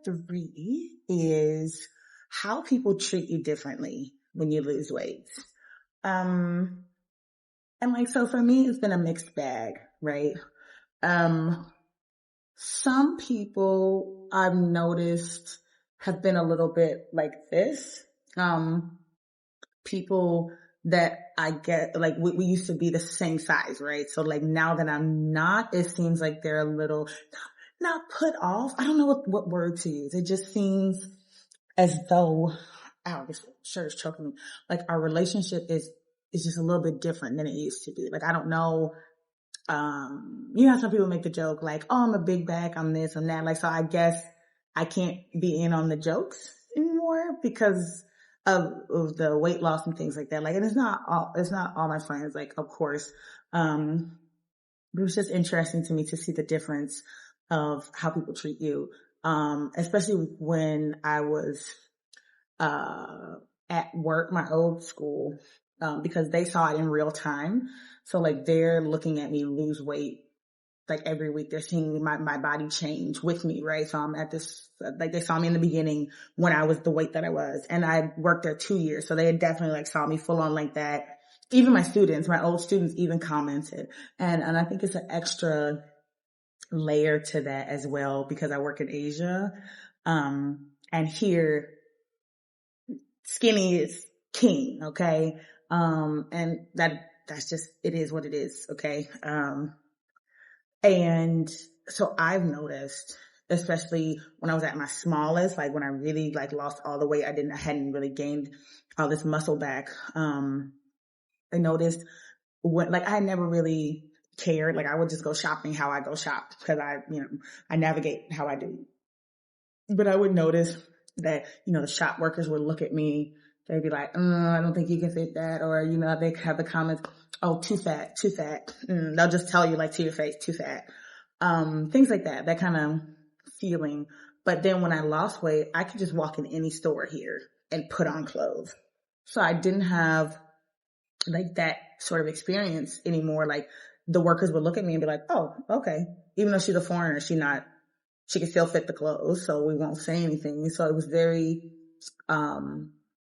3 is how people treat you differently when you lose weight. Um, and like, so for me, it's been a mixed bag, right? Um, some people I've noticed have been a little bit like this. Um, people that I get, like we used to be the same size, right? So like now that I'm not, it seems like they're a little, not put off. I don't know what word to use. It just seems as though, ow, this shirt is choking me. Like our relationship is just a little bit different than it used to be. Like, I don't know. You know, some people make the joke like, oh, I'm a big bag, I'm this, I'm that. Like, so I guess I can't be in on the jokes anymore because of the weight loss and things like that. Like, and it's not all my friends. Like, of course, it was just interesting to me to see the difference of how people treat you. Especially when I was, at work, my old school, because they saw it in real time. So like they're looking at me lose weight like every week. They're seeing my body change with me, right? So I'm at this, like they saw me in the beginning when I was the weight that I was, and I worked there 2 years. So they had definitely like saw me full on like that. Even my students, my old students even commented. And I think it's an extra layer to that as well because I work in Asia. And here skinny is king. Okay. And that's just, it is what it is. Okay. And so I've noticed, especially when I was at my smallest, like when I really like lost all the weight, I hadn't really gained all this muscle back. I noticed when, like, I never really cared. Like, I would just go shopping how I go shop because I navigate how I do. But I would notice that, the shop workers would look at me. They'd be like, I don't think you can fit that. Or, they have the comments, oh, too fat, too fat. They'll just tell you like to your face, too fat. Things like that kind of feeling. But then when I lost weight, I could just walk in any store here and put on clothes. So I didn't have like that sort of experience anymore. Like the workers would look at me and be like, oh, okay. Even though she's a foreigner, she can still fit the clothes. So we won't say anything. So it was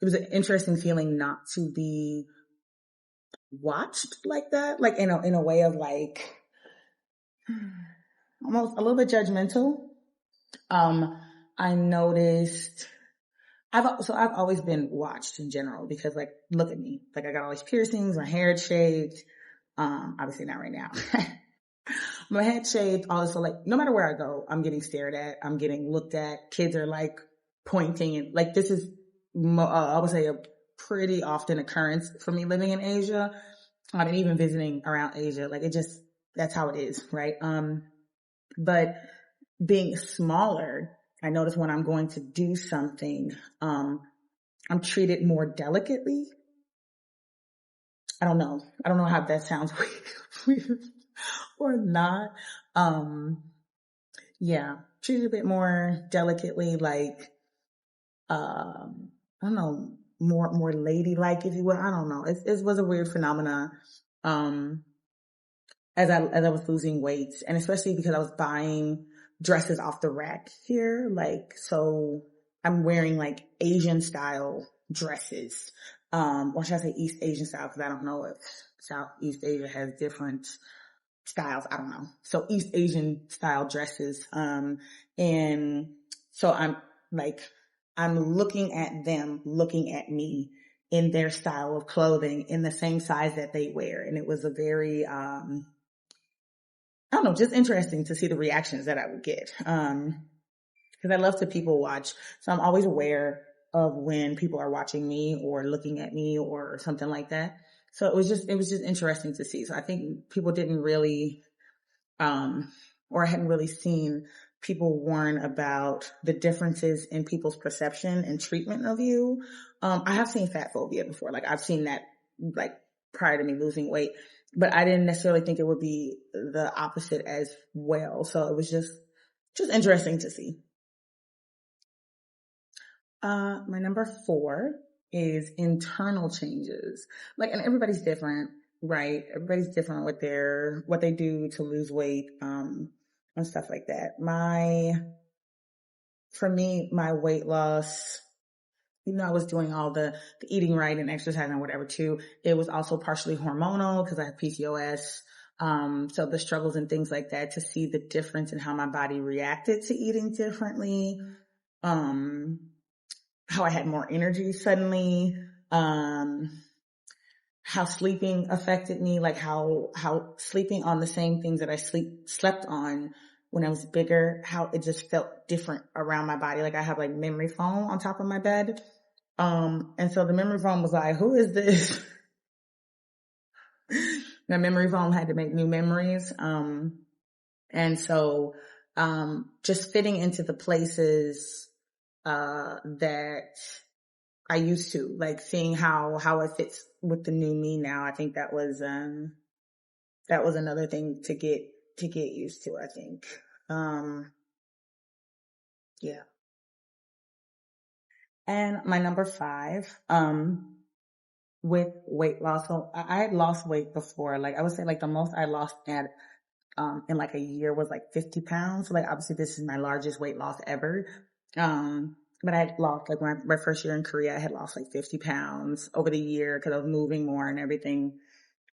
it was an interesting feeling not to be watched like that. Like in a way of like almost a little bit judgmental. I noticed I've always been watched in general because like, look at me. Like I got all these piercings, my hair is shaved. Obviously not right now. My head shaved, all this. So like, no matter where I go, I'm getting stared at. I'm getting looked at. Kids are like pointing and like, this is, I would say a pretty often occurrence for me living in Asia. And even visiting around Asia. Like that's how it is. Right. But being smaller, I notice when I'm going to do something, I'm treated more delicately. I don't know how that sounds weird or not. Yeah, treated a bit more delicately, like, I don't know, more ladylike, if you will. I don't know. It was a weird phenomena. Um, as I was losing weight, and especially because I was buying dresses off the rack here. Like, so I'm wearing like Asian style dresses. Or should I say East Asian style? Cause I don't know if Southeast Asia has different styles. I don't know. So East Asian style dresses. And so I'm looking at them, looking at me in their style of clothing in the same size that they wear. And it was a very, I don't know, just interesting to see the reactions that I would get. Cause I love to people watch. So I'm always aware of when people are watching me or looking at me or something like that. So it was just interesting to see. So I think people didn't really, or hadn't really seen people warn about the differences in people's perception and treatment of you. I have seen fat phobia before. Like I've seen that like prior to me losing weight, but I didn't necessarily think it would be the opposite as well. So it was just interesting to see. My number 4 is internal changes. Like, and everybody's different, right? Everybody's different with what they do to lose weight, and stuff like that. for me, my weight loss, I was doing all the eating right and exercising and whatever too. It was also partially hormonal because I have PCOS. So the struggles and things like that, to see the difference in how my body reacted to eating differently, how I had more energy suddenly, how sleeping affected me, like how sleeping on the same things that I slept on when I was bigger, how it just felt different around my body. Like I have like memory foam on top of my bed. And so the memory foam was like, who is this? The memory foam had to make new memories. And so, just fitting into the places, that I used to, like seeing how it fits with the new me now. I think that was another thing to get used to, I think. Yeah. And my number 5, with weight loss. So I had lost weight before. Like I would say like the most I lost in like a year was like 50 pounds. So like obviously this is my largest weight loss ever. But I had lost like my first year in Korea, I had lost like 50 pounds over the year because I was moving more and everything.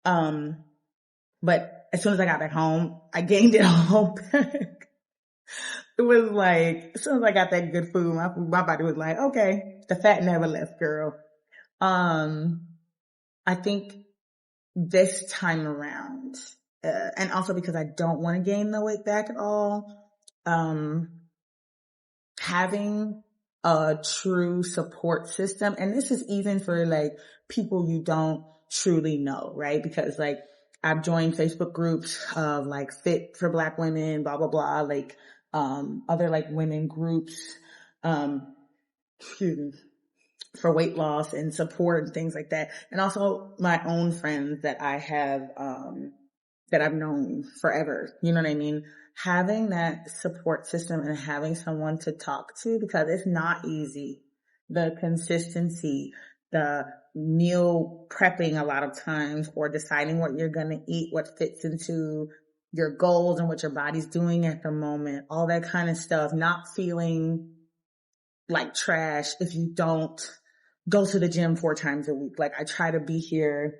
But as soon as I got back home, I gained it all back. It was like, as soon as I got that good food, my body was like, okay, the fat never left, girl. I think this time around, and also because I don't want to gain the weight back at all, having a true support system, and this is even for like people you don't truly know, right? Because like I've joined Facebook groups of like Fit for Black Women, blah, blah, blah, like, other like women groups, excuse me, for weight loss and support and things like that. And also my own friends that I have, that I've known forever. You know what I mean? Having that support system and having someone to talk to, because it's not easy. The consistency, the meal prepping a lot of times, or deciding what you're going to eat, what fits into your goals and what your body's doing at the moment, all that kind of stuff, not feeling like trash if you don't go to the gym 4 times a week. Like I try to be here,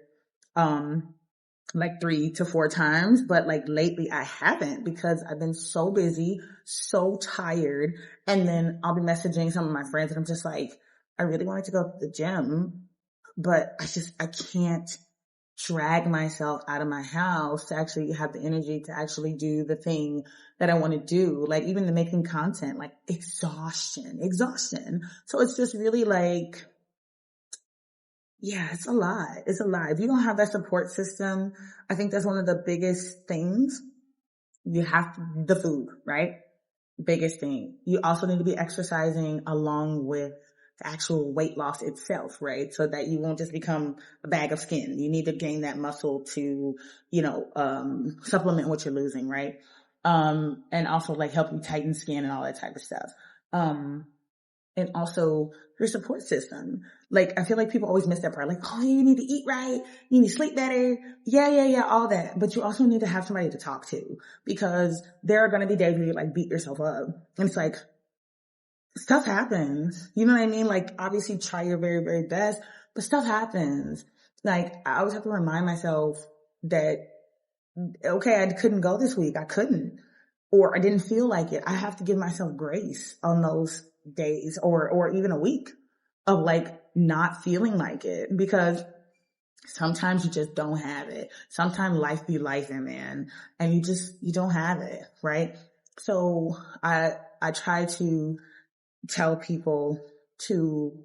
like 3 to 4 times, but like lately I haven't because I've been so busy, so tired. And then I'll be messaging some of my friends and I'm just like, I really wanted to go to the gym, but I can't drag myself out of my house to actually have the energy to actually do the thing that I want to do. Like even the making content, like exhaustion. So it's just really like, yeah, it's a lot. It's a lot. If you don't have that support system, I think that's one of the biggest things. You have the food, right? Biggest thing. You also need to be exercising along with the actual weight loss itself, right? So that you won't just become a bag of skin. You need to gain that muscle to, supplement what you're losing, right? And also like help you tighten skin and all that type of stuff. And also your support system. Like, I feel like people always miss that part. Like, oh, you need to eat right. You need to sleep better. Yeah, all that. But you also need to have somebody to talk to, because there are going to be days where you like beat yourself up. And it's like, stuff happens. You know what I mean? Like, obviously try your very, very best, but stuff happens. Like, I always have to remind myself that, okay, I couldn't go this week. I couldn't. Or I didn't feel like it. I have to give myself grace on those days or even a week of like not feeling like it, because sometimes you just don't have it. Sometimes life be life, man, and you don't have it, right? So I try to tell people to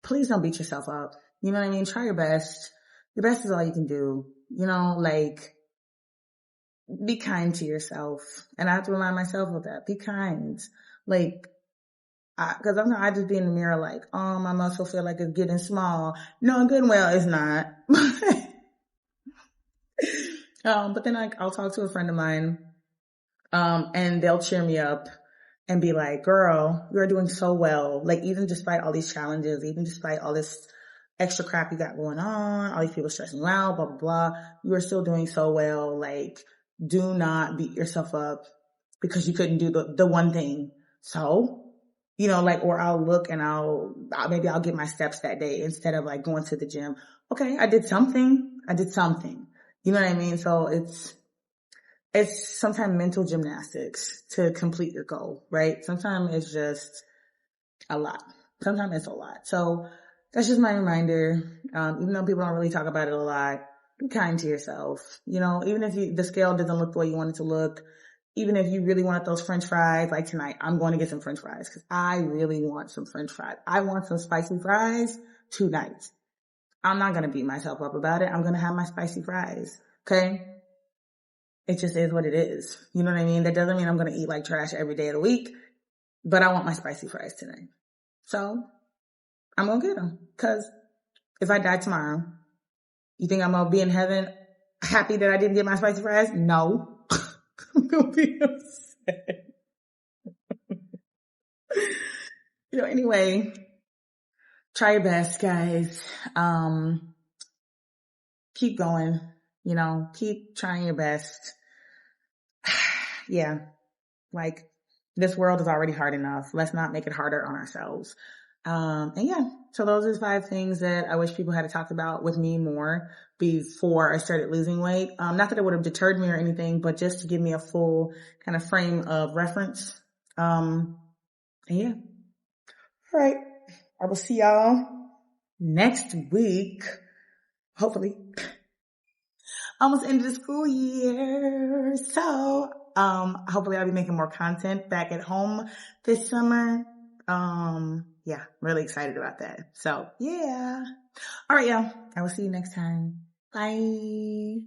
please don't beat yourself up. You know what I mean? Try your best. Your best is all you can do. Like, be kind to yourself. And I have to remind myself of that. Be kind. Like, cause I just be in the mirror like, oh, my muscle feel like it's getting small. No, good and well, it's not. But then I'll talk to a friend of mine, and they'll cheer me up and be like, girl, you're doing so well. Like, even despite all these challenges, even despite all this extra crap you got going on, all these people stressing you out, blah, blah, blah, you are still doing so well. Like, do not beat yourself up because you couldn't do the one thing. So like, or I'll look and maybe I'll get my steps that day instead of like going to the gym. Okay, I did something. You know what I mean? So it's sometimes mental gymnastics to complete your goal, right? Sometimes it's just a lot. Sometimes it's a lot. So that's just my reminder. Even though people don't really talk about it a lot, be kind to yourself. Even if the scale doesn't look the way you want it to look, even if you really want those French fries, like tonight, I'm going to get some French fries because I really want some French fries. I want some spicy fries tonight. I'm not going to beat myself up about it. I'm going to have my spicy fries. Okay. It just is what it is. You know what I mean? That doesn't mean I'm going to eat like trash every day of the week, but I want my spicy fries tonight. So I'm going to get them because if I die tomorrow, you think I'm going to be in heaven happy that I didn't get my spicy fries? No. I'm going to be upset. Anyway, try your best, guys. Keep going, keep trying your best. Yeah. Like, this world is already hard enough. Let's not make it harder on ourselves. And yeah, so those are 5 things that I wish people had talked about with me more before I started losing weight. Not that it would have deterred me or anything, but just to give me a full kind of frame of reference. And yeah. All right. I will see y'all next week. Hopefully. Almost end of the school year. So, hopefully I'll be making more content back at home this summer. Yeah, really excited about that. So yeah. All right, y'all. I will see you next time. Bye.